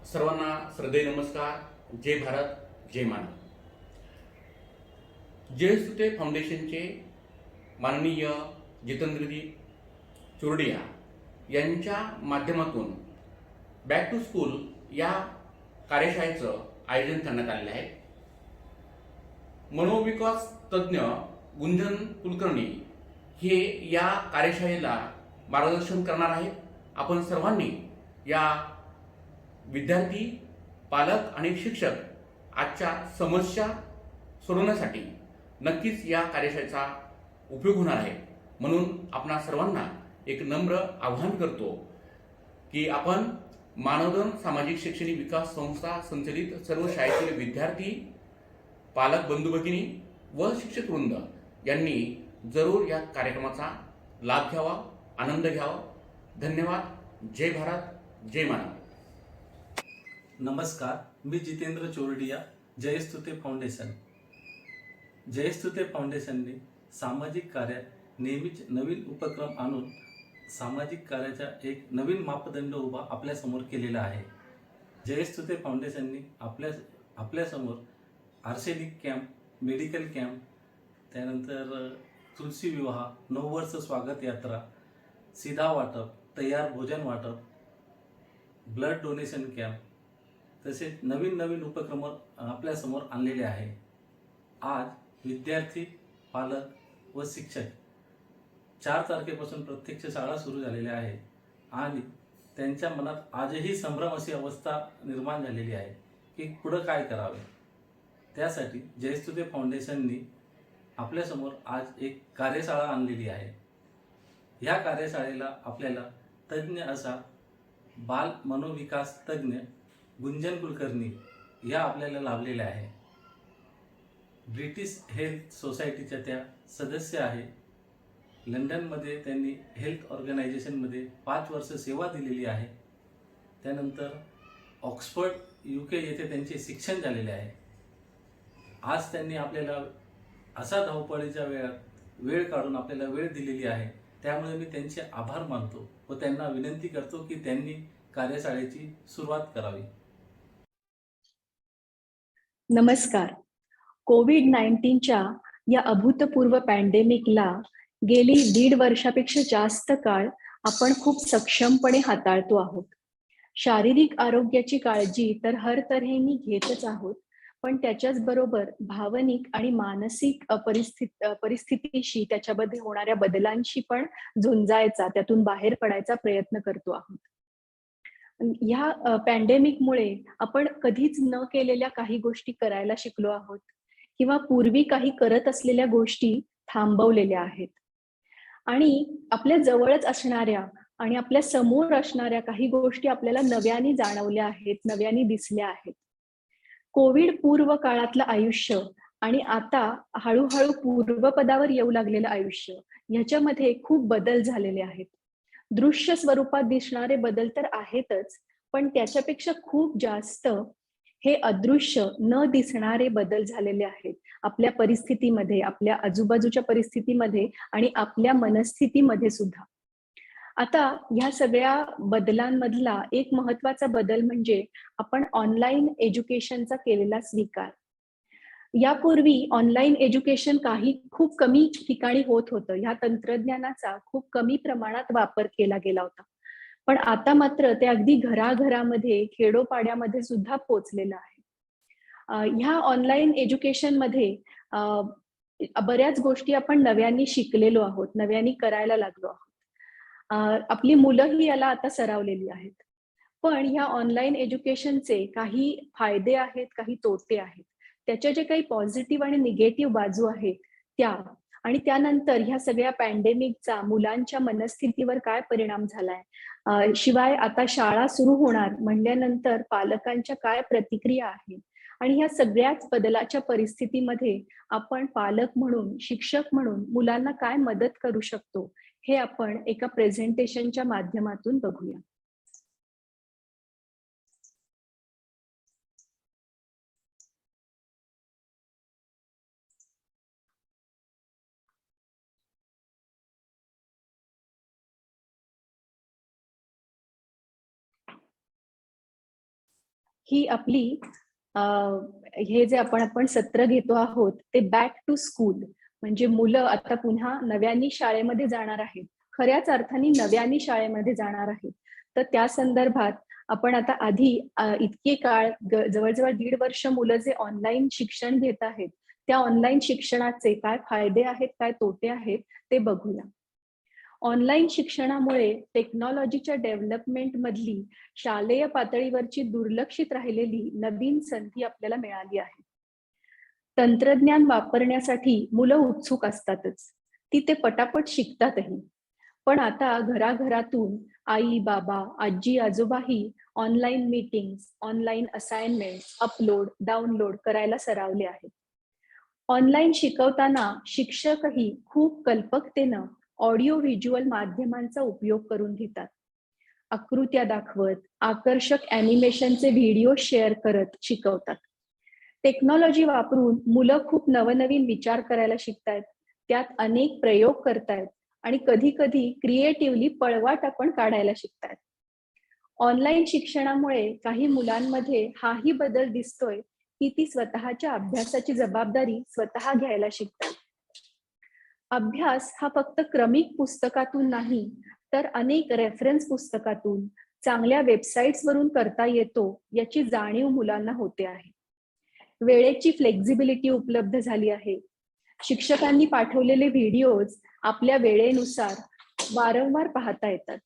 सर्वांना श्रद्धेय नमस्कार. जय भारत, जय मानव. जयस्तुते फाउंडेशनचे माननीय जितेंद्रजी चोरडिया यांच्या माध्यमातून बॅक टू स्कूल या कार्यशाळेचं आयोजन करण्यात आलेलं आहे. मनोविकास तज्ज्ञ गुंजन कुलकर्णी हे या कार्यशाळेला मार्गदर्शन करणार आहेत. आपण सर्वांनी या विद्यार्थी, पालक आणि शिक्षक आजच्या समस्या सोडवण्यासाठी नक्कीच या कार्यशाळेचा उपयोग होणार आहे. म्हणून आपणा सर्वांना एक नम्र आवाहन करतो की आपण मानवधन सामाजिक शैक्षणिक विकास संस्था संचलित सर्व शाळेतील विद्यार्थी, पालक बंधू भगिनी व शिक्षक वृंद यांनी जरूर या कार्यक्रमाचा लाभ घ्यावा, आनंद घ्यावा. धन्यवाद. जय भारत, जय मानव. नमस्कार, मी जितेंद्र चोरडिया, जयस्तुते फाउंडेशन. जयस्तुते फाउंडेशनने सामाजिक कार्यात नेहमीच नवीन उपक्रम आणून सामाजिक कार्याचा एक नवीन मापदंड उभा आपल्यासमोर केलेला आहे. जयस्तुते फाउंडेशनने आपल्यासमोर आर्सेनिक कॅम्प, मेडिकल कॅम्प, त्यानंतर तुलसी विवाह, 9 वर्ष स्वागत यात्रा, सीधा वाटप, तयार भोजन वाटप, ब्लड डोनेशन कॅम्प, तसेच नवीन उपक्रम आपल्यासमोर आणलेले आहे. आज विद्यार्थी, पालक व शिक्षक 4 तारखेपासून प्रत्यक्ष शाळा सुरू झालेल्या आहे आणि त्यांच्या मनात आजही संभ्रम अशी अवस्था निर्माण झालेली आहे की पुढं काय करावे. त्यासाठी जयस्तुते फाउंडेशननी आपल्यासमोर आज एक कार्यशाळा आणलेली आहे. ह्या कार्यशाळेला आपल्याला तज्ज्ञ असा बाल मनोविकास तज्ज्ञ गुंजन कुलकर्णी या आपल्याला लाभलेल्या आहे. ब्रिटिश हेल्थ सोसायटीच्या त्या सदस्य आहे. लंडनमध्ये त्यांनी हेल्थ ऑर्गनायझेशनमध्ये 5 वर्ष सेवा दिलेली आहे. त्यानंतर ऑक्सफर्ड UK येथे त्यांचे शिक्षण झालेले आहे. आज त्यांनी आपल्याला असा धावपळीच्या वेळ काढून आपल्याला वेळ दिलेली आहे. त्यामुळे मी त्यांचे आभार मानतो व त्यांना विनंती करतो की त्यांनी कार्यशाळेची सुरुवात करावी. नमस्कार. कोविड-19च्या या अभूतपूर्व पॅन्डेमिकला गेली 1.5 वर्षापेक्षा जास्त काळ आपण खूप सक्षमपणे हाताळतो आहोत. शारीरिक आरोग्याची काळजी तर हर तऱ्हेने घेतच आहोत, पण त्याच्याच बरोबर भावनिक आणि मानसिक परिस्थितीशी, त्याच्यामध्ये होणाऱ्या बदलांशी पण झुंजायचा, त्यातून बाहेर पडायचा प्रयत्न करतो आहोत. ह्या पॅन्डेमिकमुळे आपण कधीच न केलेल्या काही गोष्टी करायला शिकलो आहोत किंवा पूर्वी काही करत असलेल्या गोष्टी थांबवलेल्या आहेत. आणि आपल्या जवळच असणाऱ्या आणि आपल्या समोर असणाऱ्या काही गोष्टी आपल्याला नव्याने जाणवल्या आहेत, नव्याने दिसल्या आहेत. कोविड पूर्व काळातलं आयुष्य आणि आता हळूहळू पूर्वपदावर येऊ लागलेलं आयुष्य, ह्याच्यामध्ये खूप बदल झालेले आहेत. दृश्य स्वरूपात दिसणारे बदल तर आहेतच, पण त्याच्यापेक्षा खूप जास्त हे अदृश्य न दिसणारे बदल झालेले आहेत आपल्या परिस्थितीमध्ये, आपल्या आजूबाजूच्या परिस्थितीमध्ये आणि आपल्या मनस्थितीमध्ये सुद्धा. आता ह्या सगळ्या बदलांमधला एक महत्वाचा बदल म्हणजे आपण ऑनलाईन एज्युकेशनचा केलेला स्वीकार. यापूर्वी ऑनलाईन एज्युकेशन खूप कमी ठिकाणी होत होतं. ह्या तंत्रज्ञानाचा खूप कमी प्रमाणात वापर केला गेला होता. पण आता मात्र ते अगदी घराघरामध्ये, खेडोपाड्यामध्ये सुद्धा पोहोचलेलं आहे. ह्या ऑनलाईन एज्युकेशनमध्ये बऱ्याच गोष्टी आपण नव्याने शिकलेलो आहोत, नव्याने करायला लागलो आहोत. आपली मुलंही याला आता सरावलेली आहेत. पण ह्या ऑनलाईन एज्युकेशनचे काही फायदे आहेत, काही तोटे आहेत. त्याच्या जे काही पॉझिटिव्ह आणि निगेटिव्ह बाजू आहेत त्या, आणि त्यानंतर ह्या सगळ्या पॅन्डेमिकचा मुलांच्या मनस्थितीवर काय परिणाम झालाय, शिवाय आता शाळा सुरू होणार म्हणल्यानंतर पालकांच्या काय प्रतिक्रिया आहेत, आणि ह्या सगळ्याच बदलाच्या परिस्थितीमध्ये आपण पालक म्हणून, शिक्षक म्हणून मुलांना काय मदत करू शकतो, हे आपण एका प्रेझेंटेशनच्या माध्यमातून बघूया. ही आपली हे जे आपण सत्र घेतो आहोत ते बॅक टू स्कूल, म्हणजे मुलं आता पुन्हा नव्याने शाळेमध्ये जाणार आहेत, खऱ्याच अर्थाने नव्याने शाळेमध्ये जाणार आहेत. तर त्या संदर्भात आपण आता आधी इतके काळ जवळजवळ 1.5 वर्ष मुलं जे ऑनलाईन शिक्षण घेत आहेत, त्या ऑनलाईन शिक्षणाचे काय फायदे आहेत, काय तोटे आहेत ते बघूया. ऑनलाईन शिक्षणामुळे टेक्नॉलॉजीच्या डेव्हलपमेंट मधली शालेय पातळीवरची दुर्लक्षित राहिलेली नवीन संधी आपल्याला मिळाली आहे. तंत्रज्ञान वापरण्यासाठी मुलं उत्सुक असतातच, ती ते पटापट शिकतातही. पण आता घराघरातून आई बाबा आजी आजोबाही online meetings, online assignment upload download करायला सरावले आहेत. ऑनलाईन शिकवताना शिक्षकही खूप कल्पकतेनं ऑडिओ व्हिज्युअल माध्यमांचा उपयोग करून घेतात. आकृत्या दाखवत, आकर्षक ॲनिमेशनचे व्हिडिओ शेअर करत शिकवतात. टेक्नॉलॉजी वापरून मुलं खूप नवनवीन विचार करायला शिकतायत, त्यात अनेक प्रयोग करतायत आणि कधी कधी क्रिएटिव्हली पळवाट पण काढायला शिकतायत. ऑनलाईन शिक्षणामुळे काही मुलांमध्ये हाही बदल दिसतोय की ती स्वतःच्या अभ्यासाची जबाबदारी स्वतः घ्यायला शिकतात. अभ्यास हा फक्त क्रमिक पुस्तकातून नाही, तर अनेक रेफरन्स पुस्तकातून, चांगल्या वेबसाईट्स वरून करता येतो याची जाणीव मुलांना होते आहे. वेळेची फ्लेक्झिबिलिटी उपलब्ध झाली आहे. शिक्षकांनी पाठवलेले व्हिडिओज आपल्या वेळेनुसार वारंवार पाहता येतात.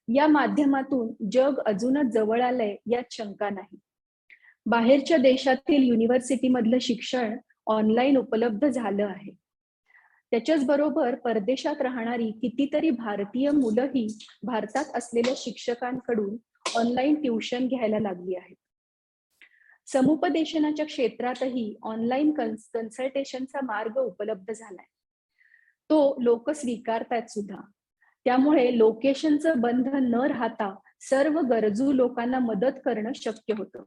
या माध्यमातून जग अजूनच जवळ आलंय यात शंका नाही. बाहेरच्या देशातील युनिव्हर्सिटी मधलं शिक्षण ऑनलाईन उपलब्ध झालं आहे. त्याच्याच बरोबर परदेशात राहणारी कितीतरी भारतीय मुलंही भारतात असलेल्या शिक्षकांकडून ऑनलाईन ट्युशन घ्यायला लागली आहेत. समुपदेशनाच्या क्षेत्रातही ऑनलाईन कन्सल्टेशनचा मार्ग उपलब्ध झालाय. तो लोक स्वीकारतायत सुद्धा. त्यामुळे लोकेशनचं बंधन न राहता सर्व गरजू लोकांना मदत करणं शक्य होतं.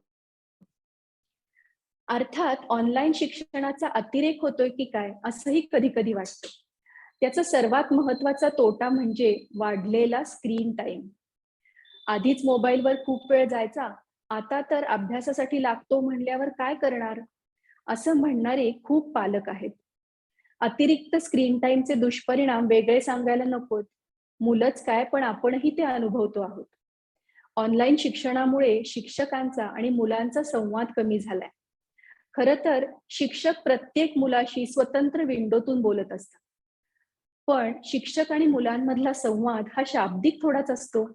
अर्थात ऑनलाईन शिक्षणाचा अतिरेक होतोय की काय असंही कधी कधी वाटतं. त्याचा सर्वात महत्वाचा तोटा म्हणजे वाढलेला स्क्रीन टाइम. आधीच मोबाईलवर खूप वेळ जायचा, आता तर अभ्यासासाठी लागतो म्हणल्यावर काय करणार, असं म्हणणारे खूप पालक आहेत. अतिरिक्त स्क्रीन टाइमचे दुष्परिणाम वेगळे सांगायला नकोत. मुलंच काय पण आपणही ते अनुभवतो आहोत. ऑनलाईन शिक्षणामुळे शिक्षकांचा आणि मुलांचा संवाद कमी झालाय. खरं तर शिक्षक प्रत्येक मुलाशी स्वतंत्र विंडोतून बोलत असतात, पण शिक्षक आणि मुलांमधला संवाद हा शाब्दिक थोडाच असतो.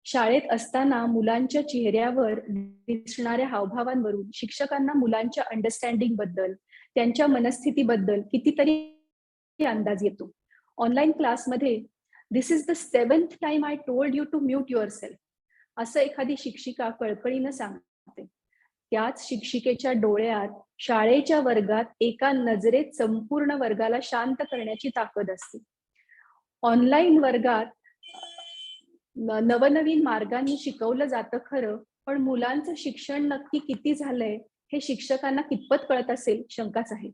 शाळेत असताना मुलांच्या चेहऱ्यावर दिसणाऱ्या हावभावांवरून शिक्षकांना मुलांच्या अंडरस्टँडिंग बद्दल, त्यांच्या मनस्थितीबद्दल कितीतरी अंदाज येतो. ऑनलाईन क्लासमध्ये this is the 7th time I told you to mute yourself, असं एखादी शिक्षिका कळकळीनं सांगते. त्याच शिक्षिकेच्या डोळ्यात शाळेच्या वर्गात एका नजरेत संपूर्ण वर्गाला शांत करण्याची ताकद असते. ऑनलाईन वर्गात नवनवीन मार्गांनी शिकवलं जातं खरं, पण मुलांचं शिक्षण नक्की किती झालंय हे शिक्षकांना कितपत कळत असेल शंकाच आहे.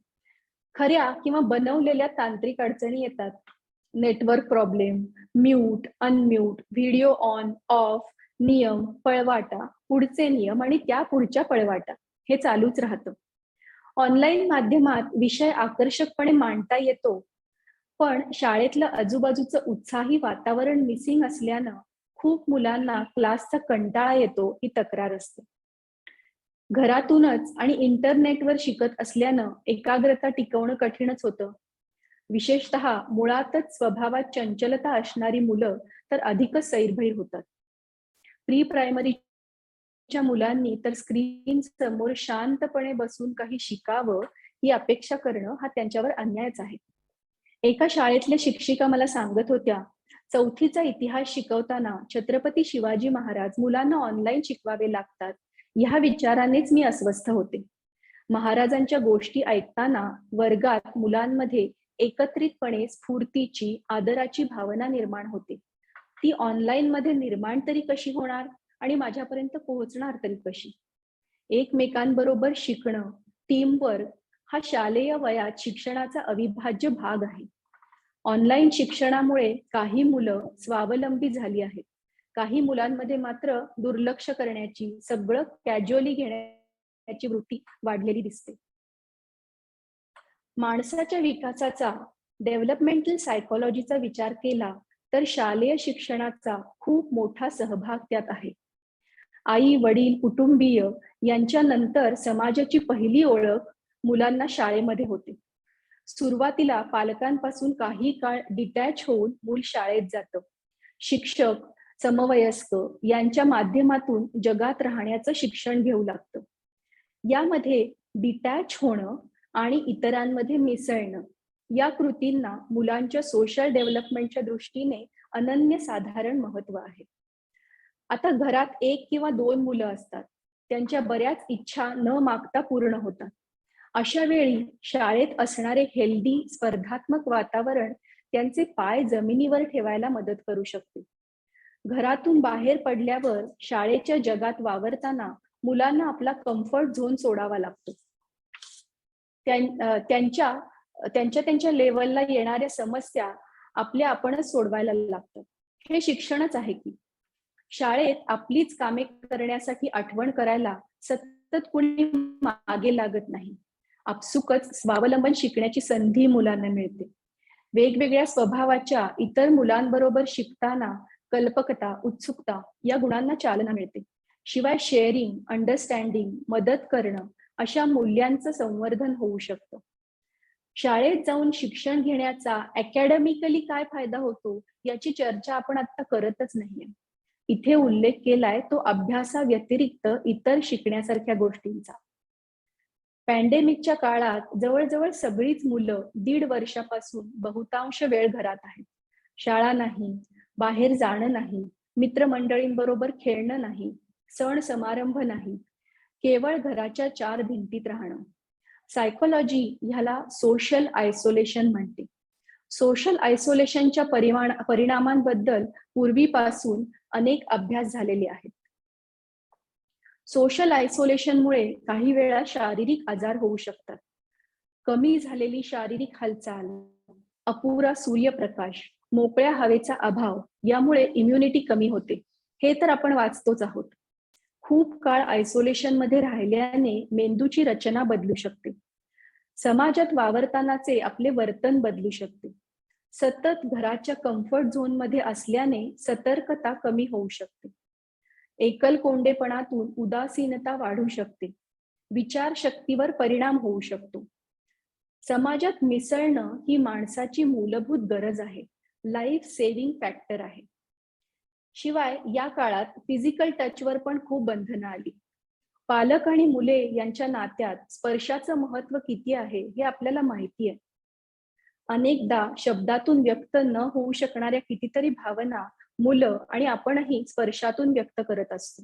खऱ्या किंवा बनवलेल्या तांत्रिक अडचणी येतात. Network problem, mute unmute, video on off, नियम, पळवाटा, पुढचे नियम आणि त्या पुढच्या पळवाटा, हे चालूच राहतं. ऑनलाईन माध्यमात विषय आकर्षकपणे मांडता येतो, पण शाळेतलं आजूबाजूचं उत्साही वातावरण मिसिंग असल्यानं खूप मुलांना क्लासचा कंटाळा येतो ही तक्रार असते. घरातूनच आणि इंटरनेटवर शिकत असल्यानं एकाग्रता टिकवणं कठीणच होतं. विशेषतः मुळातच स्वभावात चंचलता असणारी मुलं तर अधिकच सैरभैर होतात. प्री प्रायमरीच्या मुलांनी तर स्क्रीन समोर शांतपणे बसून काही शिकावं ही अपेक्षा करणं हा त्यांच्यावर अन्यायच आहे. एका शाळेतल्या शिक्षिका मला सांगत होत्या, 4थीचा इतिहास शिकवताना छत्रपती शिवाजी महाराज मुलांना ऑनलाईन शिकवावे लागतात ह्या विचारानेच मी अस्वस्थ होते. महाराजांच्या गोष्टी ऐकताना वर्गात मुलांमध्ये एकत्रितपणे स्फूर्तीची, आदराची भावना निर्माण होते. ती ऑनलाईन मध्ये निर्माण तरी कशी होणार आणि माझ्यापर्यंत पोहोचणार तरी कशी? एकमेकांबरोबर शिकणं, टीमवर्क हा शालेय वयात शिक्षणाचा अविभाज्य भाग आहे. ऑनलाईन शिक्षणामुळे काही मुलं स्वावलंबी झाली आहेत, काही मुलांमध्ये मात्र दुर्लक्ष करण्याची, सगळं कॅज्युअली घेण्याची वृत्ती वाढलेली दिसते. माणसाच्या विकासाचा डेव्हलपमेंटल सायकोलॉजीचा विचार केला तर शालेय शिक्षणाचा खूप मोठा सहभाग त्यात आहे. आई, वडील, कुटुंबीय यांच्या नंतर समाजाची पहिली ओळख मुलांना शाळेमध्ये होते. सुरुवातीला पालकांपासून काही काळ डिटॅच होऊन मूल शाळेत जातं. शिक्षक, समवयस्क यांच्या माध्यमातून जगात राहण्याचं शिक्षण घेऊ लागतं. यामध्ये डिटॅच होणं आणि इतरांमध्ये मिसळणं या कृतींना मुलांच्या सोशल डेव्हलपमेंटच्या दृष्टीने अनन्यसाधारण महत्व आहे. आता घरात 1 किंवा 2 मुलं असतात. त्यांच्या बऱ्याच इच्छा न मागता पूर्ण होतात. अशा वेळी शाळेत असणारे हेल्दी स्पर्धात्मक वातावरण त्यांचे पाय जमिनीवर ठेवायला मदत करू शकते. घरातून बाहेर पडल्यावर शाळेच्या जगात वावरताना मुलांना आपला कम्फर्ट झोन सोडावा लागतो. त्यांच्या लेवलला येणाऱ्या समस्या आपणच सोडवायला लागतात. हे शिक्षणच आहे की. शाळेत आपलीच कामे करण्यासाठी आठवण करायला सतत कुणी मागे लागत नाही. आपसुकच स्वावलंबन शिकण्याची संधी मुलांना मिळते. वेगवेगळ्या स्वभावाच्या इतर मुलांबरोबर शिकताना कल्पकता, उत्सुकता या गुणांना चालना मिळते. शिवाय शेअरिंग, अंडरस्टँडिंग, मदत करणं अशा मूल्यांचं संवर्धन होऊ शकतं. शाळेत जाऊन शिक्षण घेण्याचा अकॅडमिकली काय फायदा होतो याची चर्चा आपण आता करतच नाहीये. इथे उल्लेख केलाय तो अभ्यासाव्यतिरिक्त इतर शिकण्यासारख्या गोष्टींचा. पॅन्डेमिकच्या काळात जवळजवळ सगळीच मुलं 1.5 वर्षापासून बहुतांश वेळ घरात आहेत. शाळा नाही, बाहेर जाणं नाही, मित्रमंडळींबरोबर खेळणं नाही, सण समारंभ नाही, केवळ घराच्या 4 भिंतीत राहणं. सायकोलॉजी ह्याला सोशल आयसोलेशन म्हणते. सोशल आयसोलेशनच्या परिणामांबद्दल पूर्वीपासून अनेक अभ्यास झालेले आहेत. सोशल आयसोलेशनमुळे काही वेळा शारीरिक आजार होऊ शकतात. कमी झालेली शारीरिक हालचाल, अपुरा सूर्यप्रकाश, मोकळ्या हवेचा अभाव यामुळे इम्युनिटी कमी होते. हे तर आपण वाचतोच आहोत. खूप काळ आयसोलेशन मध्ये राहिल्याने मेंदूची रचना बदलू शकते. समाजात वावरतानाचे आपले वर्तन बदलू शकते. सतत घराच्या कम्फर्ट झोन मध्ये असल्याने सतर्कता कमी होऊ शकते. एकलकोंडेपणातून उदासीनता वाढू शकते. विचारशक्तीवर परिणाम होऊ शकतो. समाजात मिसळणं ही माणसाची मूलभूत गरज आहे. लाईफ सेव्हिंग फॅक्टर आहे. शिवाय या काळात फिजिकल टचवर पण खूप बंधनं आली. पालक आणि मुले यांच्या नात्यात स्पर्शाचं महत्व किती आहे हे आपल्याला माहिती आहे. अनेकदा शब्दातून व्यक्त न होऊ शकणाऱ्या कितीतरी भावना मुलं आणि आपणही स्पर्शातून व्यक्त करत असतो.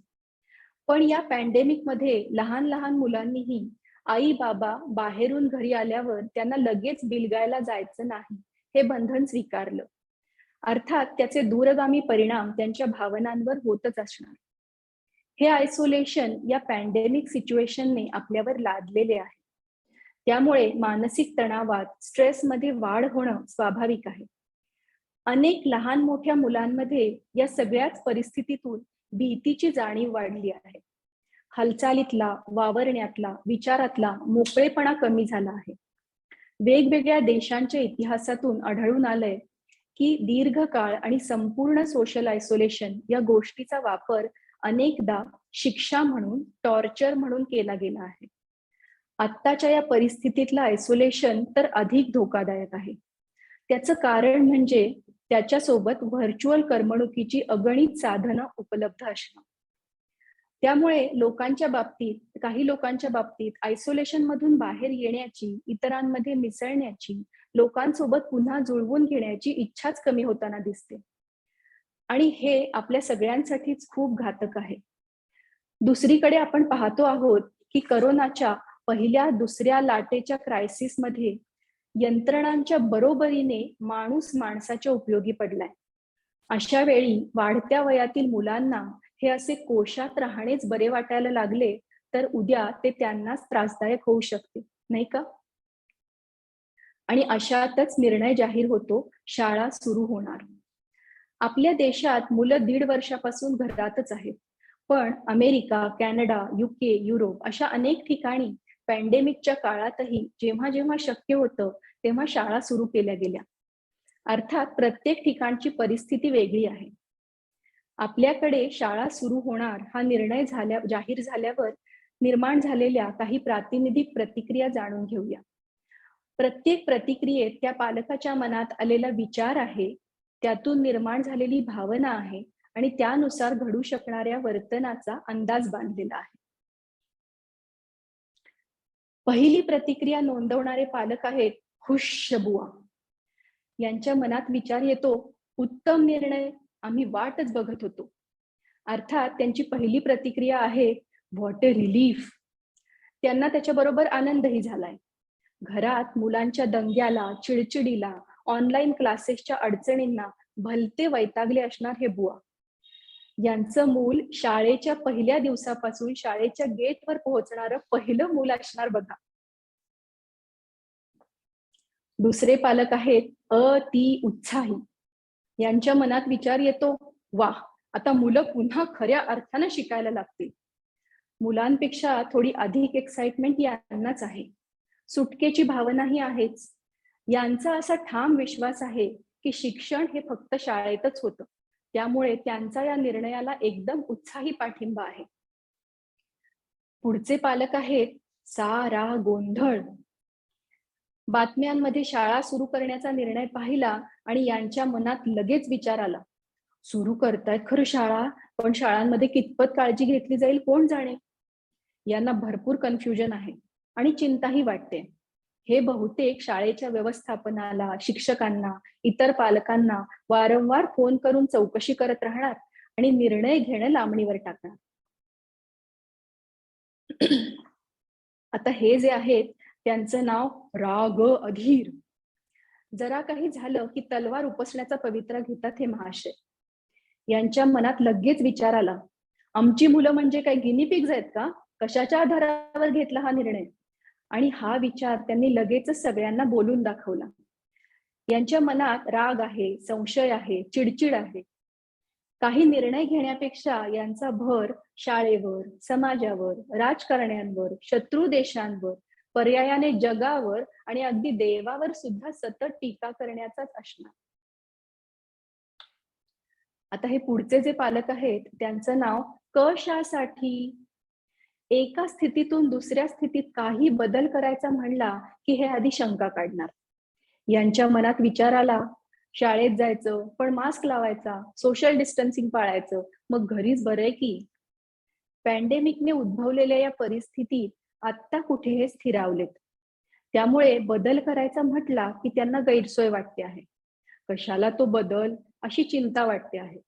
पण या पॅन्डेमिक मध्ये लहान लहान मुलांनीही आई बाबा बाहेरून घरी आल्यावर त्यांना लगेच बिलगायला जायचं नाही हे बंधन स्वीकारलं. अर्थात त्याचे दूरगामी परिणाम त्यांच्या भावनांवर होतच असणार. हे आयसोलेशन या पॅन्डेमिक सिच्युएशनने आपल्यावर लादलेले आहे. त्यामुळे मानसिक तणावात, स्ट्रेसमध्ये वाढ होणं स्वाभाविक आहे. अनेक लहान मोठ्या मुलांमध्ये या सगळ्याच परिस्थितीतून भीतीची जाणीव वाढली आहे. हालचालीतला, वावरण्यातला, विचारातला मोकळेपणा कमी झाला आहे. वेगवेगळ्या देशांच्या इतिहासातून आढळून आलंय की दीर्घकाळ आणि संपूर्ण सोशल आयसोलेशन या गोष्टीचा वापर अनेकदा शिक्षा म्हणून, टॉर्चर म्हणून केला गेला आहे. आत्ताच्या या परिस्थितीतलं आयसोलेशन तर अधिक धोकादायक आहे. त्याचं कारण म्हणजे त्याच्यासोबत व्हर्च्युअल करमणुकीची अगणित साधनं उपलब्ध असणं. त्यामुळे काही लोकांच्या बाबतीत आयसोलेशन मधून बाहेर येण्याची, इतरांमध्ये मिसळण्याची, लोकांसोबत पुन्हा जुळवून घेण्याची इच्छाच कमी होताना दिसते. आणि हे आपल्या सगळ्यांसाठीच खूप घातक आहे. दुसरीकडे आपण पाहतो आहोत की करोनाच्या पहिल्या दुसऱ्या लाटेच्या क्रायसिसमध्ये यंत्रणांच्या बरोबरीने माणूस माणसाच्या उपयोगी पडलाय. अशा वेळी वाढत्या वयातील मुलांना हे असे कोशात राहणेच बरे वाटायला लागले तर उद्या ते त्यांनाच त्रासदायक होऊ शकते, नाही का? आणि अशातच निर्णय जाहीर होतो, शाळा सुरू होणार. आपल्या देशात मुलं 1.5 वर्षापासून घरातच आहेत. पण अमेरिका, कॅनडा, UK, युरोप अशा अनेक ठिकाणी पॅन्डेमिकच्या काळातही जेव्हा जेव्हा शक्य होतं तेव्हा शाळा सुरू केल्या गेल्या. अर्थात प्रत्येक ठिकाणची परिस्थिती वेगळी आहे. आपल्याकडे शाळा सुरू होणार हा निर्णय जाहीर झाल्यावर निर्माण झालेल्या काही प्रातिनिधिक प्रतिक्रिया जाणून घेऊया. प्रत्येक प्रतिक्रियेत त्या पालकाच्या मनात आलेला विचार आहे, त्यातून निर्माण झालेली भावना आहे आणि त्यानुसार घडू शकणाऱ्या वर्तनाचा अंदाज बांधलेला आहे. पहिली प्रतिक्रिया नोंदवणारे पालक आहेत खुश बुवा. यांच्या मनात विचार येतो, उत्तम निर्णय, आम्ही वाटच बघत होतो. अर्थात त्यांची पहिली प्रतिक्रिया आहे व्हॉट अ रिलीफ. त्यांना त्याच्याबरोबर आनंदही झालाय. घरात मुलांच्या दंग्याला, चिडचिडीला, ऑनलाईन क्लासेसच्या अडचणींना भलते वैतागले असणार हे बुवा. यांचं मूल शाळेच्या पहिल्या दिवसापासून शाळेच्या गेटवर पोहोचणारं पहिलं मूल असणार बघा. दुसरे पालक आहेत अति उत्साही. यांच्या मनात विचार येतो, वाह, आता मुलं पुन्हा खऱ्या अर्थानं शिकायला लागतील. मुलांपेक्षा थोडी अधिक एक्साइटमेंट यांनाच आहे. सुटकेची भावनाही आहेच. यांचा असा ठाम विश्वास आहे की शिक्षण हे फक्त शाळेतच होतं. त्यामुळे त्यांचा या निर्णयाला एकदम उत्साही पाठिंबा आहे. पुढचे पालक आहेत सारा गोंधळ. बातम्यांमध्ये शाळा सुरू करण्याचा निर्णय पाहिला आणि यांच्या मनात लगेच विचार आला, सुरू करतायत खरं शाळा, पण शाळांमध्ये कितपत काळजी घेतली जाईल कोण जाणे. यांना भरपूर कन्फ्युजन आहे आणि चिंताही वाटते. हे बहुतेक शाळेच्या व्यवस्थापनाला, शिक्षकांना, इतर पालकांना वारंवार फोन करून चौकशी करत राहणार आणि निर्णय घेणं लांबणीवर टाकणार. आता हे जे आहेत त्यांचं नाव राग अधीर. जरा काही झालं की तलवार उपसण्याचा पवित्रा घेतात हे महाशय. यांच्या मनात लगेच विचार आला, आमची मुलं म्हणजे काय गिनी पिग्ज आहेत का? कशाच्या आधारावर घेतला हा निर्णय? आणि हा विचार त्यांनी लगेचच सगळ्यांना बोलून दाखवला. यांच्या मनात राग आहे, संशय आहे, चिडचिड आहे. काही निर्णय घेण्यापेक्षा यांचा भर शाळेवर, समाजावर, राजकारण्यांवर, शत्रू देशांवर, पर्यायाने जगावर आणि अगदी देवावर सुद्धा सतत टीका करण्याचाच असणार. आता हे पुढचे जे पालक आहेत त्यांचं नाव कशासाठी. एका स्थितीतून दुसऱ्या स्थितीत काही बदल करायचा म्हणला की हे आधी शंका काढणार. यांच्या मनात विचार आला, शाळेत जायचं पण मास्क लावायचा, सोशल डिस्टन्सिंग पाळायचं, मग घरीच बरं आहे की. पॅन्डेमिकने उद्भवलेल्या या परिस्थितीत आत्ता कुठे हे स्थिरावलेत. त्यामुळे बदल करायचा म्हटला की त्यांना गैरसोय वाटते आहे. कशाला तो बदल अशी चिंता वाटते आहे.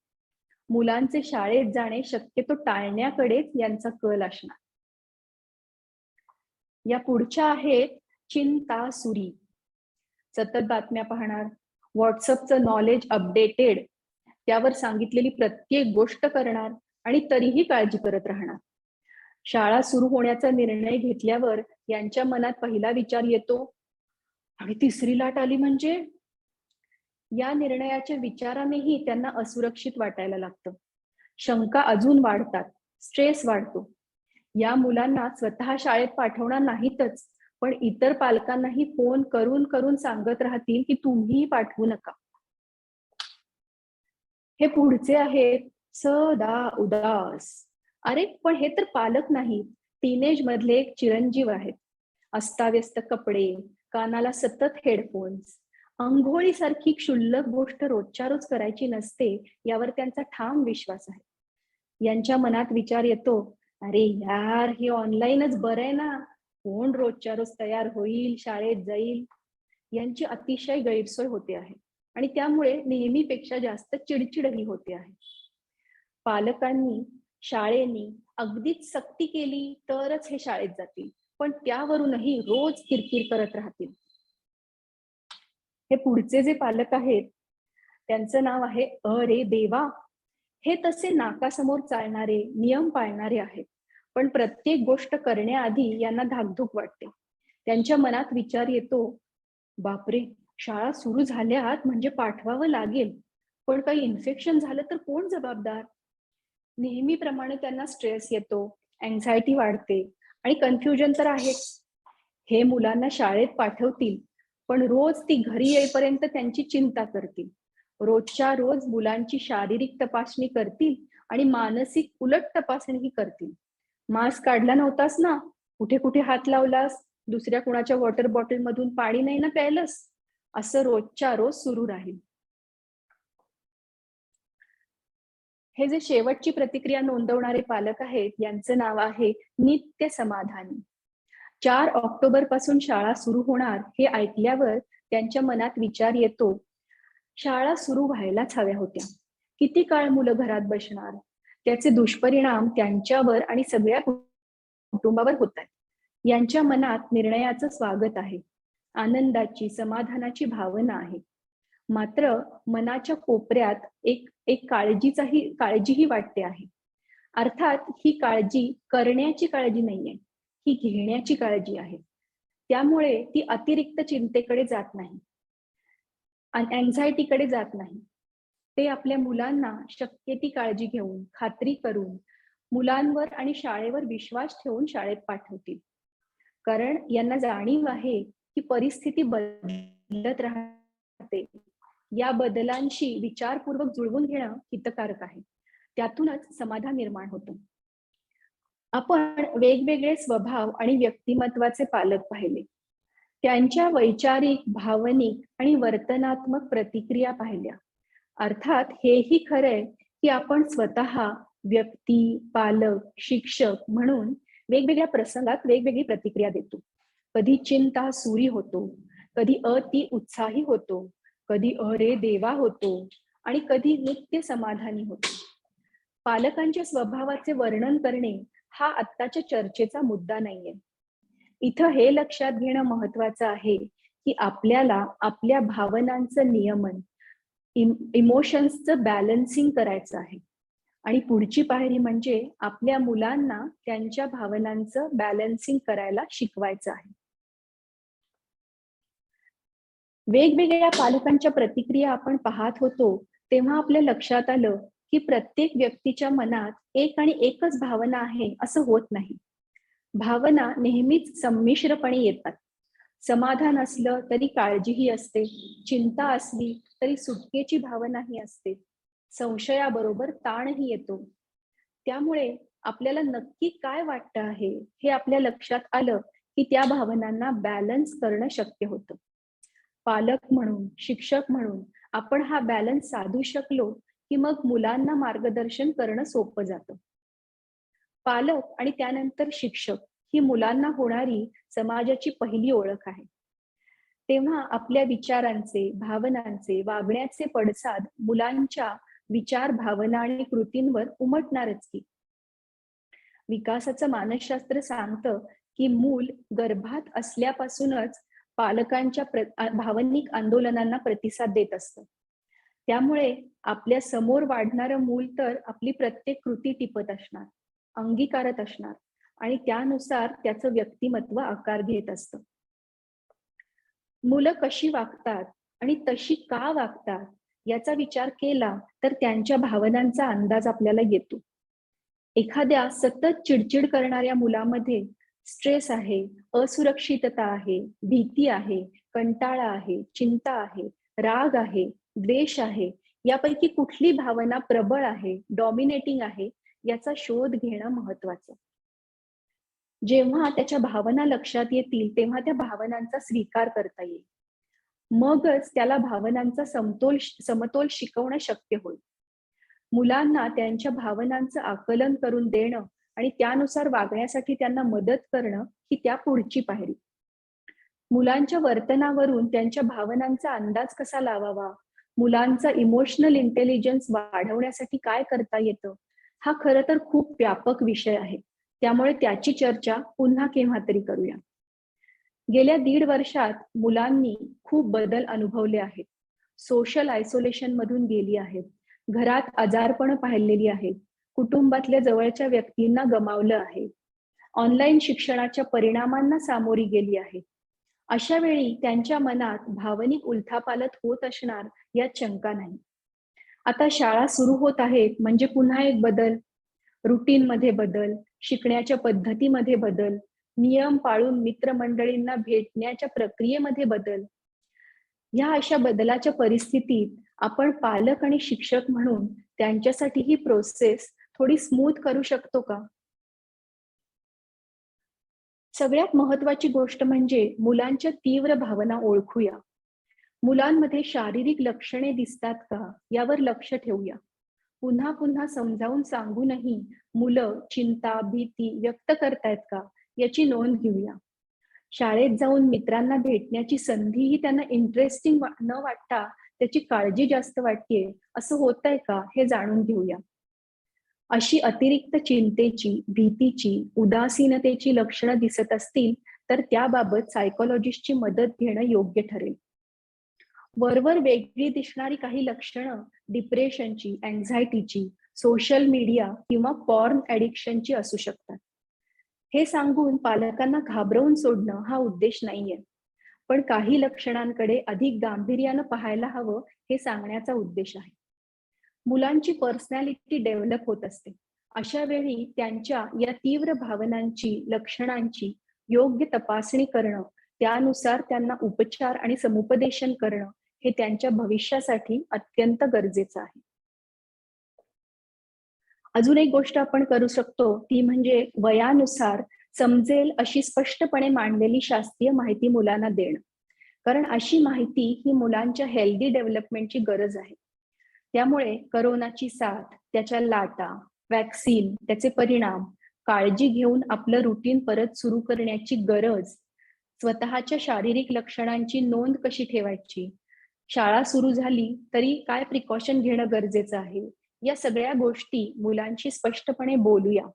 मुलांचे शाळेत जाणे शक्यतो टाळण्याकडेच यांचा कल असणार. या पुढच्या आहेत चिंतासुरी. सतत बातम्या पाहणार, व्हॉट्सअपचं नॉलेज अपडेटेड, त्यावर सांगितलेली प्रत्येक गोष्ट करणार आणि तरीही काळजी करत राहणार. शाळा सुरू होण्याचा निर्णय घेतल्यावर यांच्या मनात पहिला विचार येतो, आणि तिसरी लाट आली म्हणजे. या निर्णयाच्या विचारानेही त्यांना असुरक्षित वाटायला लागतं. शंका अजून वाढतात, स्ट्रेस वाढतो. या मुलांना स्वतः शाळेत पाठवणार नाहीतच, पण इतर पालकांनाही फोन करून करून सांगत राहतील की तुम्हीही पाठवू नका. हे पुढचे आहेत सदा उदास. अरे पण हे तर पालक नाहीत, टीनेज मधले एक चिरंजीव आहेत. अस्ताव्यस्त कपडे, कानाला सतत हेडफोन्स. अंघोळीसारखी क्षुल्लक गोष्ट रोजच्या रोज करायची नसते यावर त्यांचा ठाम विश्वास आहे. यांच्या मनात विचार येतो, अरे यार हे ऑनलाईनच बरं आहे ना, कोण रोजच्या रोज तयार होईल, शाळेत जाईल. यांची अतिशय गैरसोय होते आहे आणि त्यामुळे नेहमीपेक्षा जास्त चिडचिडही होते आहे. पालकांनी, शाळेनी अगदीच सक्ती केली तरच हे शाळेत जातील, पण त्यावरूनही रोज किरकिर करत राहतील. हे पुढचे जे पालक आहेत त्यांचं नाव आहे अरे देवा. हे तसे नाकासमोर चालणारे, नियम पाळणारे आहेत, पण प्रत्येक गोष्ट करण्याआधी यांना धाकधूक वाटते. त्यांच्या मनात विचार येतो, बापरे शाळा सुरू झाल्यात म्हणजे पाठवावं लागेल, पण काही इन्फेक्शन झालं तर कोण जबाबदार? नेहमीप्रमाणे त्यांना स्ट्रेस येतो, अँझायटी वाढते आणि कन्फ्युजन तर आहेच. हे मुलांना शाळेत पाठवतील, पण रोज ती घरी येईपर्यंत त्यांची चिंता करतील. रोजच्या रोज मुलांची शारीरिक तपासणी करतील आणि मानसिक उलट तपासणीही करतील. मास्क काढला नव्हतास ना? कुठे कुठे हात लावलास? दुसऱ्या कुणाच्या वॉटर बॉटल मधून पाणी नाही ना प्यायलंस? असं रोजच्या रोज सुरू राहील. हे जे शेवटची प्रतिक्रिया नोंदवणारे पालक आहेत, यांचं नाव आहे नित्य समाधानी. 4 ऑक्टोबर पासून शाळा सुरू होणार हे ऐकल्यावर त्यांच्या मनात विचार येतो, शाळा सुरू व्हायलाच हव्या होत्या. किती काळ मुलं घरात बसणार? त्याचे दुष्परिणाम त्यांच्यावर आणि सगळ्या कुटुंबावर होत आहेत. यांच्या मनात निर्णयाचं स्वागत आहे, आनंदाची, समाधानाची भावना आहे. मात्र मनाच्या कोपऱ्यात एक एक काळजीही वाटते आहे. अर्थात ही काळजी करण्याची काळजी नाहीये, ही घेण्याची काळजी आहे. त्यामुळे ती अतिरिक्त चिंतेकडे जात नाही, अँझायटीकडे जात नाही. ते आपल्या मुलांना शक्य ती काळजी घेऊन, खात्री करून, मुलांवर आणि शाळेवर विश्वास ठेवून शाळेत पाठवतील. कारण यांना जाणीव आहे की परिस्थिती बदलत राहते. या बदलांशी विचारपूर्वक जुळवून घेणं हितकारक आहे. त्यातूनच समाधान निर्माण होतं. आपण वेगवेगळे स्वभाव आणि व्यक्तिमत्वाचे पालक पाहिले. त्यांच्या वैचारिक, भावनिक आणि वर्तनात्मक प्रतिक्रिया पाहिल्या. अर्थात हेही खरंय की आपण स्वतः व्यक्ती, पालक, शिक्षक म्हणून वेगवेगळ्या प्रसंगात वेगवेगळी प्रतिक्रिया देतो. कधी चिंता सुरी होतो, कधी अति उत्साही होतो, कधी अरे देवा होतो आणि कधी नित्य समाधानी होतो. पालकांच्या स्वभावाचे वर्णन करणे हा आत्ताच्या चर्चेचा मुद्दा नाहीये. इथं हे लक्षात घेणं महत्वाचं आहे की आपल्याला आपल्या भावनांचं नियमन, इमोशन्सचं बॅलन्सिंग करायचं आहे. आणि पुढची पायरी म्हणजे आपल्या मुलांना त्यांच्या भावनांचं बॅलन्सिंग करायला शिकवायचं आहे. वेगवेगळ्या पालकांच्या प्रतिक्रिया आपण पाहत होतो तेव्हा आपल्या लक्षात आलं की प्रत्येक व्यक्तीच्या मनात एक आणि एकच भावना आहे असं होत नाही. भावना नेहमीच संमिश्रपणे येतात. समाधान असलं तरी काळजीही असते, चिंता असली तरी सुटकेची भावनाही असते, संशयाबरोबर ताणही येतो. त्यामुळे आपल्याला नक्की काय वाटतं आहे हे आपल्या लक्षात आलं की त्या भावनांना बॅलन्स करणं शक्य होतं. पालक म्हणून, शिक्षक म्हणून आपण हा बॅलन्स साधू शकलो की मग मुलांना मार्गदर्शन करणं सोपं जातं. पालक आणि त्यानंतर शिक्षक ही मुलांना होणारी समाजाची पहिली ओळख आहे. तेव्हा आपल्या विचारांचे, भावनांचे, वागण्याचे पडसाद मुलांच्या विचार, भावना आणि कृतींवर उमटणारच की. विकासाचं मानसशास्त्र सांगतं की मूल गर्भात असल्यापासूनच पालकांच्या भावनिक आंदोलनांना प्रतिसाद देत असतं. त्यामुळे आपल्या समोर वाढणारं मूल तर आपली प्रत्येक कृती टिपत असणार, अंगीकारत असणार आणि त्यानुसार त्याचं व्यक्तिमत्व आकार घेत असतं. मुलं कशी वागतात आणि तशी का वागतात याचा विचार केला तर त्यांच्या भावनांचा अंदाज आपल्याला येतो. एखाद्या सतत चिडचिड करणाऱ्या मुलामध्ये स्ट्रेस आहे, असुरक्षितता आहे, भीती आहे, कंटाळा आहे, चिंता आहे, राग आहे, द्वेष आहे, यापैकी कुठली भावना प्रबळ आहे, डॉमिनेटिंग आहे याचा शोध घेणं महत्वाचं. जेव्हा त्याच्या भावना लक्षात येतील तेव्हा त्या भावनांचा स्वीकार करता येईल. मगच त्याला भावनांचा समतोल शिकवणं शक्य होईल. मुलांना त्यांच्या भावनांचं आकलन करून देणं आणि त्यानुसार वागण्यासाठी त्यांना मदत करणं ही त्या पुढची पायरी. मुलांच्या वर्तनावरून त्यांच्या भावनांचा अंदाज कसा लावावा, मुलांचा इमोशनल इंटेलिजन्स वाढवण्यासाठी काय करता येतं, हा खरं तर खूप व्यापक विषय आहे. त्यामुळे त्याची चर्चा पुन्हा केव्हा तरी करूया. गेल्या 1.5 वर्षात मुलांनी खूप बदल अनुभवले आहेत. सोशल आयसोलेशन मधून गेली आहेत, घरात आजारपण पाहिलेली आहेत, कुटुंबातल्या जवळच्या व्यक्तींना गमावलं आहे, ऑनलाईन शिक्षणाच्या परिणामांना सामोरी गेली आहे. अशा वेळी त्यांच्या मनात भावनिक उलथापालथ होत असणार यात शंका नाही. आता शाळा सुरू होत आहेत म्हणजे पुन्हा एक बदल, रुटीन मध्ये बदल, शिकण्याच्या पद्धतीमध्ये बदल, नियम पाळून मित्रमंडळींना भेटण्याच्या प्रक्रियेमध्ये बदल. ह्या अशा बदलाच्या परिस्थितीत आपण पालक आणि शिक्षक म्हणून त्यांच्यासाठी ही प्रोसेस थोडी स्मूथ करू शकतो का? सगळ्यात महत्वाची गोष्ट म्हणजे मुलांच्या तीव्र भावना ओळखूया. मुलांमध्ये शारीरिक लक्षणे दिसतात का यावर लक्ष ठेवूया. पुन्हा पुन्हा समजावून सांगूनही मुलं चिंता, भीती व्यक्त करतायत का याची नोंद घेऊया. शाळेत जाऊन मित्रांना भेटण्याची संधीही त्यांना इंटरेस्टिंग न वाटता त्याची काळजी जास्त वाटतेय असं होतंय का हे जाणून घेऊया. अशी अतिरिक्त चिंतेची, भीतीची, उदासीनतेची लक्षणं दिसत असतील तर त्याबाबत सायकोलॉजिस्टची मदत घेणं योग्य ठरेल. वरवर वेगळी दिसणारी काही लक्षणं डिप्रेशनची, अँझायटीची, सोशल मीडिया किंवा पॉर्न ऍडिक्शनची असू शकतात. हे सांगून पालकांना घाबरवून सोडणं हा उद्देश नाहीये, पण काही लक्षणांकडे अधिक गांभीर्यानं पाहायला हवं हे सांगण्याचा उद्देश आहे. मुलांची पर्सनॅलिटी डेव्हलप होत असते. अशा वेळी त्यांच्या या तीव्र भावनांची, लक्षणांची योग्य तपासणी करणं, त्यानुसार त्यांना उपचार आणि समुपदेशन करणं हे त्यांच्या भविष्यासाठी अत्यंत गरजेचं आहे. अजून एक गोष्ट आपण करू शकतो ती म्हणजे वयानुसार समजेल अशी स्पष्टपणे मांडलेली शास्त्रीय माहिती मुलांना देणं. कारण अशी माहिती ही मुलांच्या हेल्दी डेव्हलपमेंटची गरज आहे. त्यामुळे करोनाची साथ, त्याच्या लाटा, वॅक्सिन, त्याचे परिणाम, काळजी घेऊन आपलं रुटीन परत सुरू करण्याची गरज, स्वतःच्या शारीरिक लक्षणांची नोंद कशी ठेवायची, शाळा सुरू झाली तरी काय प्रिकॉशन घेणं गरजेचं आहे, या सगळ्या गोष्टी मुलांशी स्पष्टपणे बोलूया.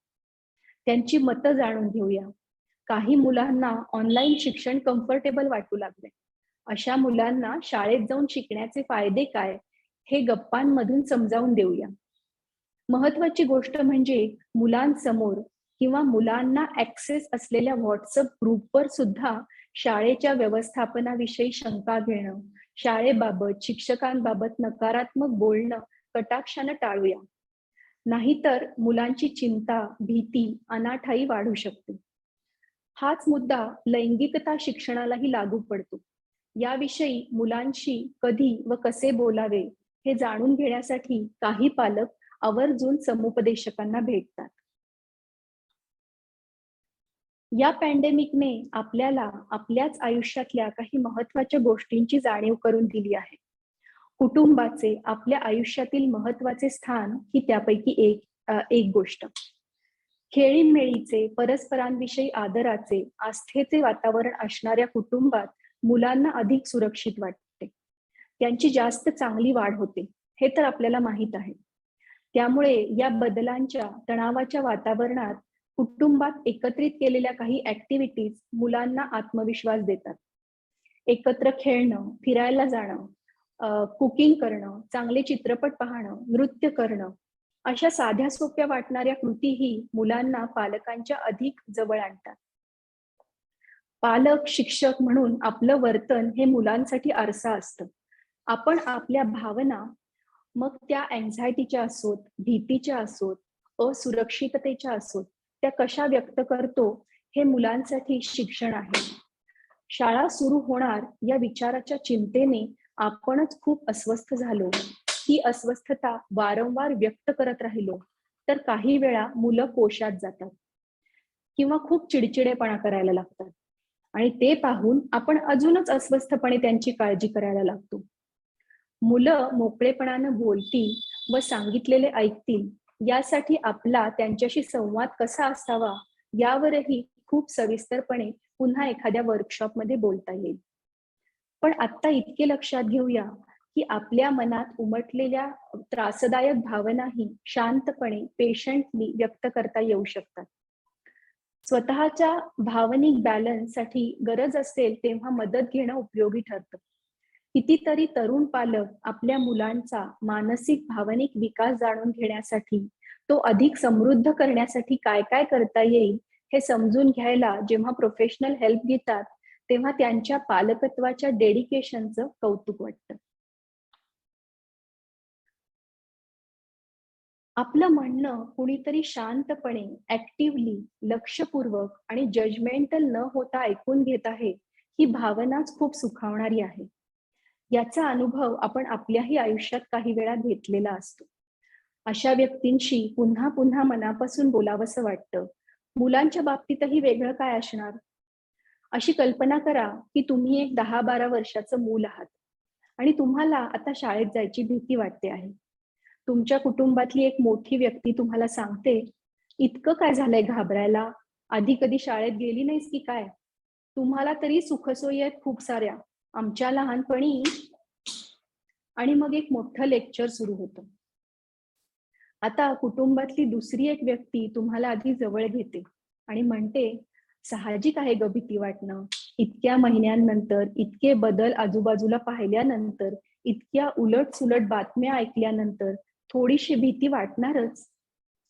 त्यांची मतं जाणून घेऊया. काही मुलांना ऑनलाईन शिक्षण कम्फर्टेबल वाटू लागले. अशा मुलांना शाळेत जाऊन शिकण्याचे फायदे काय हे गप्पांमधून समजावून देऊया. महत्वाची गोष्ट म्हणजे मुलांसमोर किंवा मुलांना ऍक्सेस असलेल्या व्हॉट्सअप ग्रुपवर सुद्धा शाळेच्या व्यवस्थापनाविषयी शंका घेणं, शाळेबाबत, शिक्षकांबाबत नकारात्मक बोलणं कटाक्षानं टाळूया. नाहीतर मुलांची चिंता, भीती, अनाठाई वाढू शकते. हाच मुद्दा लैंगिकता शिक्षणालाही लागू पडतो. याविषयी मुलांशी कधी व कसे बोलावे हे जाणून घेण्यासाठी काही पालक आवर्जून समुपदेशकांना भेटतात. या पॅन्डेमिकने आपल्याला आपल्याच आयुष्यातल्या काही महत्वाच्या गोष्टींची जाणीव करून दिली आहे. कुटुंबाचे आपल्या आयुष्यातील महत्वाचे स्थान ही त्यापैकी एक गोष्ट. खेळीमेळीचे, परस्परांविषयी आदराचे, आस्थेचे वातावरण असणाऱ्या कुटुंबात मुलांना अधिक सुरक्षित वाटते. त्यांची जास्त चांगली वाढ होते हे तर आपल्याला माहित आहे. त्यामुळे या बदलांच्या, तणावाच्या वातावरणात कुटुंबात एकत्रित केलेल्या काही ऍक्टिव्हिटीज मुलांना आत्मविश्वास देतात. एकत्र खेळणं, फिरायला जाणं, कुकिंग करणं, चांगले चित्रपट पाहणं, नृत्य करणं, अशा साध्या सोप्या वाटणाऱ्या कृतीही मुलांना पालकांच्या अधिक जवळ आणतात. पालक, शिक्षक म्हणून आपलं वर्तन हे मुलांसाठी आरसा असतं. आपण आपल्या भावना, मग त्या अँझायटीच्या असोत, भीतीच्या असोत, असुरक्षिततेच्या असोत, त्या कशा व्यक्त करतो हे मुलांसाठी शिक्षण आहे. शाळा सुरू होणार या विचाराच्या चिंतेने आपणच खूप अस्वस्थ झालो. ही अस्वस्थता वारंवार व्यक्त करत राहिलो तर काही वेळा मुलं कोशात जातात किंवा खूप चिडचिडेपणा करायला लागतात आणि ते पाहून आपण अजूनच अस्वस्थपणे त्यांची काळजी करायला लागतो. मुलं मोकळेपणानं बोलतील व सांगितलेले ऐकतील यासाठी आपला त्यांच्याशी संवाद कसा असावा यावरही खूप सविस्तरपणे पुन्हा एखाद्या वर्कशॉपमध्ये बोलता येईल. पण आता इतके लक्षात घेऊया की आपल्या मनात उमटलेल्या त्रासदायक भावनाही शांतपणे, पेशंटली व्यक्त करता येऊ शकतात. स्वतःच्या भावनिक बॅलन्ससाठी गरज असेल तेव्हा मदत घेणं उपयोगी ठरतं. कितीतरी तरुण पालक आपल्या मुलांचा मानसिक, भावनिक विकास जाणून घेण्यासाठी, तो अधिक समृद्ध करण्यासाठी काय काय करता येईल हे समजून घ्यायला जेव्हा प्रोफेशनल हेल्प घेतात तेव्हा त्यांच्या पालकत्वाच्या डेडिकेशनचं कौतुक वाटतं. आपलं म्हणणं कुणीतरी शांतपणे, ऍक्टिव्हली, लक्षपूर्वक आणि जजमेंटल न होता ऐकून घेत आहे, ही भावनाच खूप सुखावणारी आहे. याचा अनुभव आपण आपल्याही आयुष्यात काही वेळा घेतलेला असतो. अशा व्यक्तींशी पुन्हा पुन्हा मनापासून बोलावंसं वाटतं. मुलांच्या बाबतीतही वेगळं काय असणार? अशी कल्पना करा की तुम्ही एक 10-12 वर्षाचं मूल आहात आणि तुम्हाला आता शाळेत जायची भीती वाटते आहे. तुमच्या कुटुंबातली एक मोठी व्यक्ती तुम्हाला सांगते, "इतकं काय झालंय घाबरायला? आधी कधी शाळेत गेली नाहीस की काय? तुम्हाला तरी सुखसोयी आहेत खूप साऱ्या. आमच्या लहानपणी." आणि मग एक मोठं लेक्चर सुरू होतं. आता कुटुंबातली दुसरी एक व्यक्ती तुम्हाला आधी जवळ घेते आणि म्हणते, "साहजिक आहे ग भीती वाटणं. इतक्या महिन्यांनंतर, इतके बदल आजूबाजूला पाहिल्यानंतर, इतक्या उलट-सुलट बातम्या ऐकल्यानंतर थोडीशी भीती वाटणारच.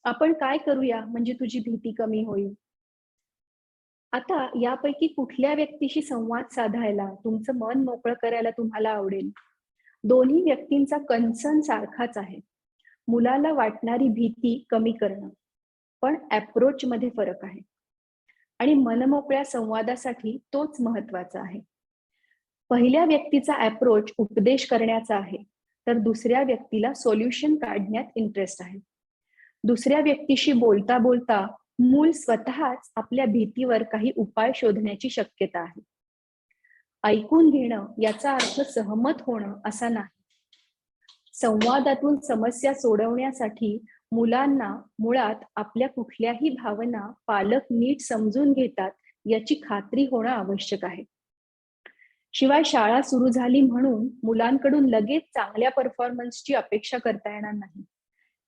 आपण काय करूया म्हणजे तुझी भीती कमी होईल?" आता यापैकी कुठल्या व्यक्तीशी संवाद साधायला, तुमचं मन मोकळं करायला तुम्हाला आवडेल? दोन्ही व्यक्तींचा कन्सर्न सारखाच आहे. मुलाला वाटणारी भीती कमी करणं. पण अप्रोच मध्ये फरक आहे. आणि मनमोकळ्या संवादासाठी तोच महत्वाचा आहे. पहिल्या व्यक्तीचा अप्रोच उपदेश करण्याचा आहे, तर दुसऱ्या व्यक्तीला सोल्युशन काढण्यात इंटरेस्ट आहे. दुसऱ्या व्यक्तीशी बोलता बोलता मूल स्वतःच आपल्या भीतीवर काही उपाय शोधण्याची शक्यता आहे. ऐकून घेणं याचा अर्थ सहमत होणं असा नाही. संवादातून समस्या सोडवण्यासाठी मुलांना मुळात आपल्या कुठल्याही भावना पालक नीट समजून घेतात याची खात्री होणं आवश्यक आहे. शिवाय शाळा सुरू झाली म्हणून मुलांकडून लगेच चांगल्या परफॉर्मन्सची अपेक्षा करता येणार नाही.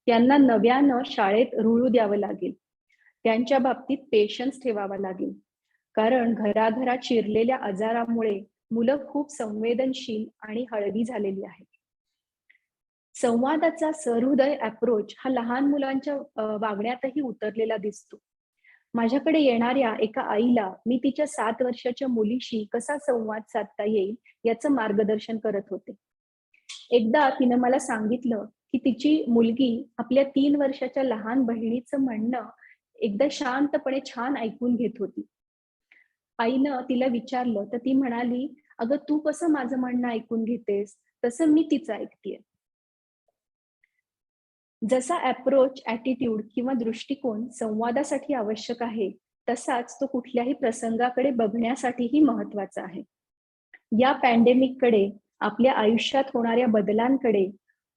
त्यांना नव्यानं शाळेत रुळू द्यावं लागेल. त्यांच्या बाबतीत पेशन्स ठेवावा लागेल. कारण घराघरात शिरलेल्या आजारामुळे मुलं खूप संवेदनशील आणि हळवी झालेली आहेत. संवादाचा सहृदय अप्रोच हा लहान मुलांच्या वागण्यातही उतरलेला दिसतो. माझ्याकडे येणाऱ्या एका आईला मी तिच्या 7 वर्षाच्या मुलीशी कसा संवाद साधता येईल याचं मार्गदर्शन करत होते. एकदा तिनं मला सांगितलं की तिची मुलगी आपल्या 3 वर्षाच्या लहान बहिणीचं म्हणणं एकदा शांतपणे छान ऐकून घेत होती. आईनं तिला विचारलं तर ती म्हणाली, "अगं तू कसं माझं म्हणणं ऐकून घेतेस, तसं मी तिचं ऐकतेय." जसा अप्रोच, ॲटिट्यूड किंवा दृष्टिकोन संवादासाठी आवश्यक आहे, तसाच तो कुठल्याही प्रसंगाकडे बघण्यासाठीही महत्वाचा आहे. या पॅन्डेमिककडे, आपल्या आयुष्यात होणाऱ्या बदलांकडे,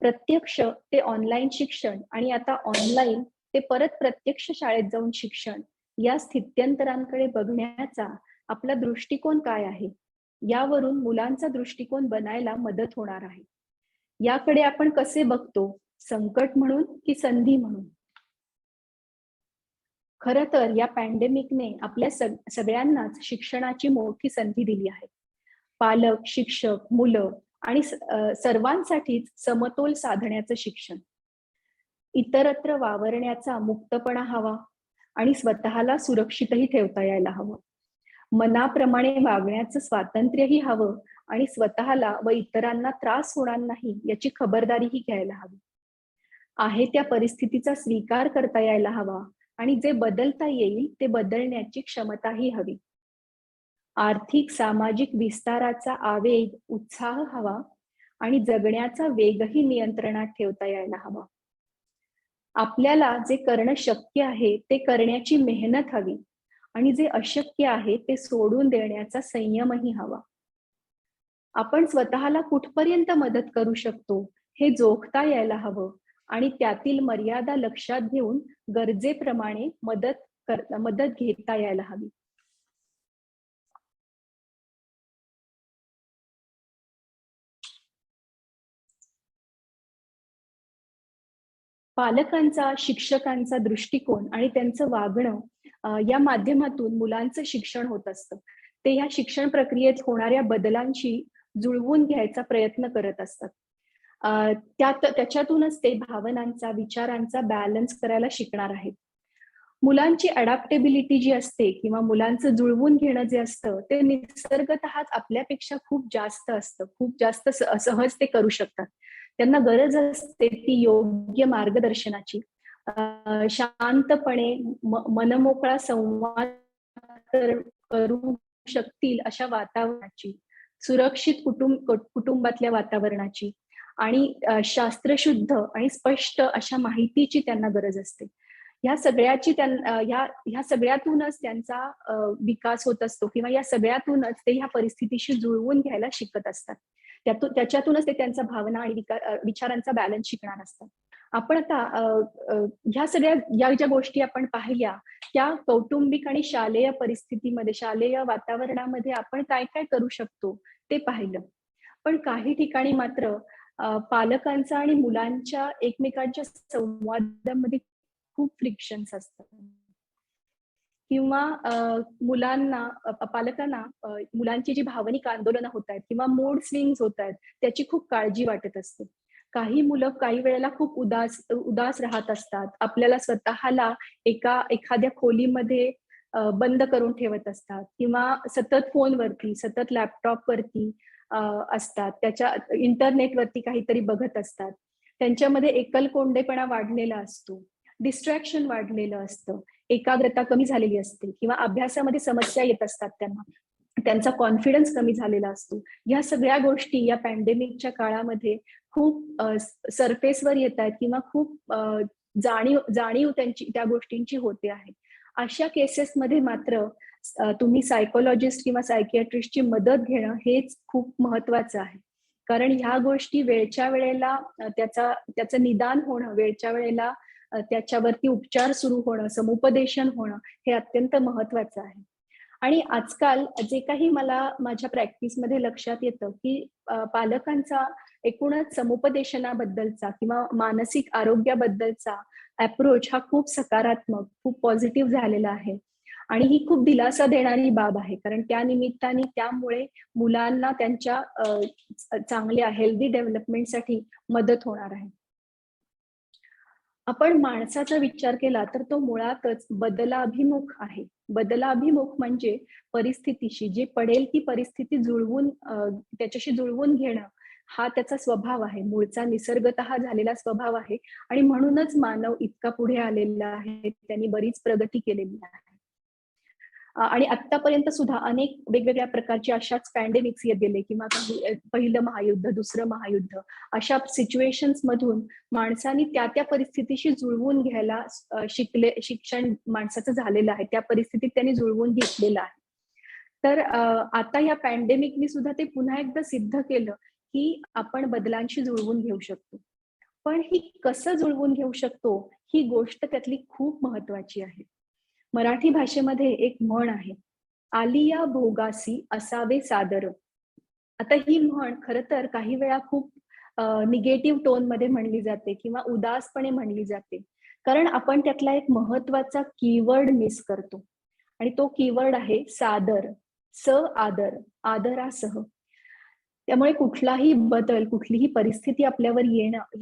प्रत्यक्ष ते ऑनलाईन शिक्षण आणि आता ऑनलाईन ते परत प्रत्यक्ष शाळेत जाऊन शिक्षण, या स्थित्यंतरांकडे बघण्याचा आपला दृष्टिकोन काय आहे? यावरून मुलांचा दृष्टिकोन बनायला मदत होणार आहे. याकडे आपण कसे बघतो? संकट म्हणून की संधी म्हणून? खरं तर या पॅन्डेमिकने आपल्या सगळ्यांनाच शिक्षणाची मोठी संधी दिली आहे. पालक, शिक्षक, मुलं आणि सर्वांसाठीच समतोल साधण्याचं शिक्षण. इतरत्र वावरण्याचा मुक्तपणा हवा आणि स्वतःला सुरक्षितही ठेवता यायला हवं. मनाप्रमाणे वागण्याचं स्वातंत्र्यही हवं आणि स्वतःला व इतरांना त्रास होणार नाही याची खबरदारीही घ्यायला हवी. आहे त्या परिस्थितीचा स्वीकार करता यायला हवा आणि जे बदलता येईल ते बदलण्याची क्षमताही हवी. आर्थिक सामाजिक विस्ताराचा आवेग, उत्साह हवा आणि जगण्याचा वेगही नियंत्रणात ठेवता यायला हवा. आपल्याला जे करणं शक्य आहे ते करण्याची मेहनत हवी आणि जे अशक्य आहे ते सोडून देण्याचा संयमही हवा. आपण स्वतःला कुठपर्यंत मदत करू शकतो हे जोखता यायला हवं आणि त्यातील मर्यादा लक्षात घेऊन गरजेप्रमाणे मदत घेता यायला हवी. पालकांचा, शिक्षकांचा दृष्टिकोन आणि त्यांचं वागणं या माध्यमातून मुलांचं शिक्षण होत असतं. ते ह्या शिक्षण प्रक्रियेत होणाऱ्या बदलांशी जुळवून घ्यायचा प्रयत्न करत असतात. त्याच्यातूनच ते भावनांचा, विचारांचा बॅलन्स करायला शिकणार आहेत. मुलांची अडॅप्टेबिलिटी जी असते किंवा मुलांचं जुळवून घेणं जे असतं ते निसर्गतःच आपल्यापेक्षा खूप जास्त असतं. खूप जास्त सहज ते करू शकतात. त्यांना गरज असते ती योग्य मार्गदर्शनाची शांतपणे मनमोकळा संवाद करू शकतील अशा वातावरणाची, सुरक्षित कुटुंबातल्या वातावरणाची आणि शास्त्रशुद्ध आणि स्पष्ट अशा माहितीची त्यांना गरज असते. ह्या सगळ्यातूनच त्यांचा विकास होत असतो किंवा या सगळ्यातूनच ते ह्या परिस्थितीशी जुळवून घ्यायला शिकत असतात. त्याच्यातूनच ते त्यांच्या भावना आणि विचारांचा बॅलन्स शिकणार असतात. आपण आता ह्या सगळ्या ज्या गोष्टी आपण पाहिल्या त्या कौटुंबिक आणि शालेय परिस्थितीमध्ये, शालेय वातावरणामध्ये आपण काय काय करू शकतो ते पाहिलं. पण काही ठिकाणी मात्र पालकांचा आणि मुलांच्या एकमेकांच्या संवादामध्ये खूप फ्रिक्शन्स असतात किंवा पालकांना मुलांची जी भावनिक आंदोलनं होत आहेत किंवा मूड स्विंग्स होत आहेत त्याची खूप काळजी वाटत असते. काही मुलं काही वेळेला खूप उदास राहत असतात. आपल्याला स्वतःला एखाद्या खोलीमध्ये बंद करून ठेवत असतात किंवा सतत फोनवरती, सतत लॅपटॉपवरती असतात, त्याच्या इंटरनेटवरती काहीतरी बघत असतात. त्यांच्यामध्ये एकलकोंडेपणा वाढलेला असतो, डिस्ट्रॅक्शन वाढलेलं असतं, एकाग्रता कमी झालेली असते किंवा अभ्यासामध्ये समस्या येत असतात त्यांना, त्यांचा कॉन्फिडन्स कमी झालेला असतो. या सगळ्या गोष्टी या पॅन्डेमिकच्या काळामध्ये खूप सरफेसवर येत आहेत किंवा खूप जाणीव त्यांची त्या गोष्टींची होते आहे. अशा केसेसमध्ये मात्र तुम्ही सायकोलॉजिस्ट किंवा सायकियाट्रिस्टची मदत घेणं हेच खूप महत्वाचं आहे. कारण ह्या गोष्टी वेळच्या वेळेला त्याचं निदान होणं, वेळच्या वेळेला त्याच्यावरती उपचार सुरू होणं, समुपदेशन होणं हे अत्यंत महत्वाचं आहे. आणि आजकाल जे काही मला माझ्या प्रॅक्टिसमध्ये लक्षात येतं की पालकांचा एकूणच समुपदेशनाबद्दलचा किंवा मानसिक आरोग्याबद्दलचा अप्रोच हा खूप सकारात्मक, खूप पॉझिटिव्ह झालेला आहे आणि ही खूप दिलासा देणारी बाब आहे. कारण त्या निमित्ताने त्यामुळे मुलांना त्यांच्या चांगल्या हेल्दी डेव्हलपमेंटसाठी मदत होणार आहे. आपण माणसाचा विचार केला तर तो मुळातच बदलाभिमुख आहे. बदलाभिमुख म्हणजे परिस्थितीशी जे पडेल ती परिस्थिती त्याच्याशी जुळवून घेणं हा त्याचा स्वभाव आहे, मूळचा निसर्गतः झालेला स्वभाव आहे आणि म्हणूनच मानव इतका पुढे आलेला आहे, त्यांनी बरीच प्रगती केलेली आहे. आणि आतापर्यंत सुद्धा अनेक वेगवेगळ्या प्रकारचे अशाच पॅन्डेमिक्स येत गेले किंवा पहिलं महायुद्ध, दुसरं महायुद्ध अशा सिच्युएशन्स मधून माणसांनी त्या परिस्थितीशी जुळवून घ्यायला शिक्षण माणसाचं झालेलं आहे, त्या परिस्थितीत त्यांनी जुळवून घेतलेलं आहे. तर आता या पॅन्डेमिकनी सुद्धा ते पुन्हा एकदा सिद्ध केलं की आपण बदलांशी जुळवून घेऊ शकतो. पण ही कसं जुळवून घेऊ शकतो ही गोष्ट त्यातली खूप महत्वाची आहे. मराठी भाषेमध्ये एक म्हण आहे, आलिया भोगासी असावे सादर. आता ही म्हण खरं तर काही वेळा खूप निगेटिव्ह टोन मध्ये म्हणली जाते किंवा उदासपणे म्हणली जाते, कारण आपण त्यातला एक महत्वाचा कीवर्ड मिस करतो आणि तो कीवर्ड आहे सादर, आदर, आदरासह. त्यामुळे कुठलाही बदल, कुठलीही परिस्थिती आपल्यावर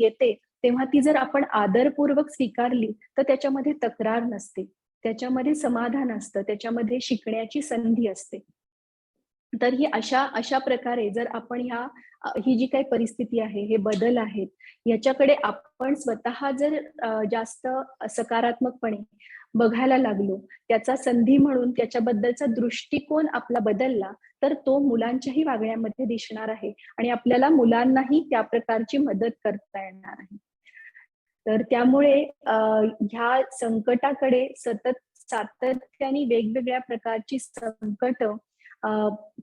येते तेव्हा ती जर आपण आदरपूर्वक स्वीकारली तर त्याच्यामध्ये तक्रार नसते, त्याच्यामध्ये समाधान असतं, त्याच्यामध्ये शिकण्याची संधी असते. तर ही अशा प्रकारे जर आपण ही जी काही परिस्थिती आहे, हे बदल आहेत, याच्याकडे आपण स्वतः जर जास्त सकारात्मकपणे बघायला लागलो, त्याचा संधी म्हणून त्याच्याबद्दलचा दृष्टिकोन आपला बदलला तर तो मुलांच्याही वागण्यामध्ये दिसणार आहे आणि आपल्याला मुलांनाही त्या प्रकारची मदत करता येणार आहे. तर त्यामुळे ह्या संकटाकडे सातत्याने वेगवेगळ्या प्रकारची संकट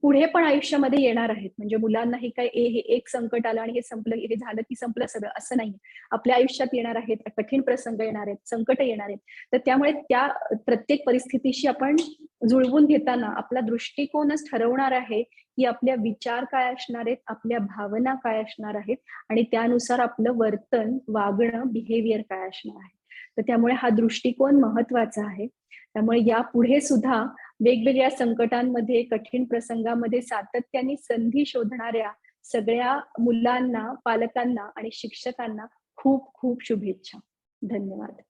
पुढे पण आयुष्यामध्ये येणार आहेत. म्हणजे मुलांना हे एक संकट आलं आणि हे संपलं, हे झालं की संपलं सगळं असं नाही. आपल्या आयुष्यात येणार आहेत, कठीण प्रसंग येणार आहेत, संकट येणार आहेत. तर त्यामुळे त्या प्रत्येक परिस्थितीशी आपण जुळवून घेताना आपला दृष्टिकोनच ठरवणार आहे की आपल्या विचार काय असणार आहेत, आपल्या भावना काय असणार आहेत आणि त्यानुसार आपलं वर्तन, वागणं, बिहेवियर काय असणार आहे. तर त्यामुळे हा दृष्टिकोन महत्वाचा आहे. त्यामुळे यापुढे सुद्धा वेगवेगळ्या संकटांमध्ये, कठीण प्रसंगामध्ये सातत्याने संधी शोधणाऱ्या सगळ्या मुलांना, पालकांना आणि शिक्षकांना खूप खूप शुभेच्छा. धन्यवाद.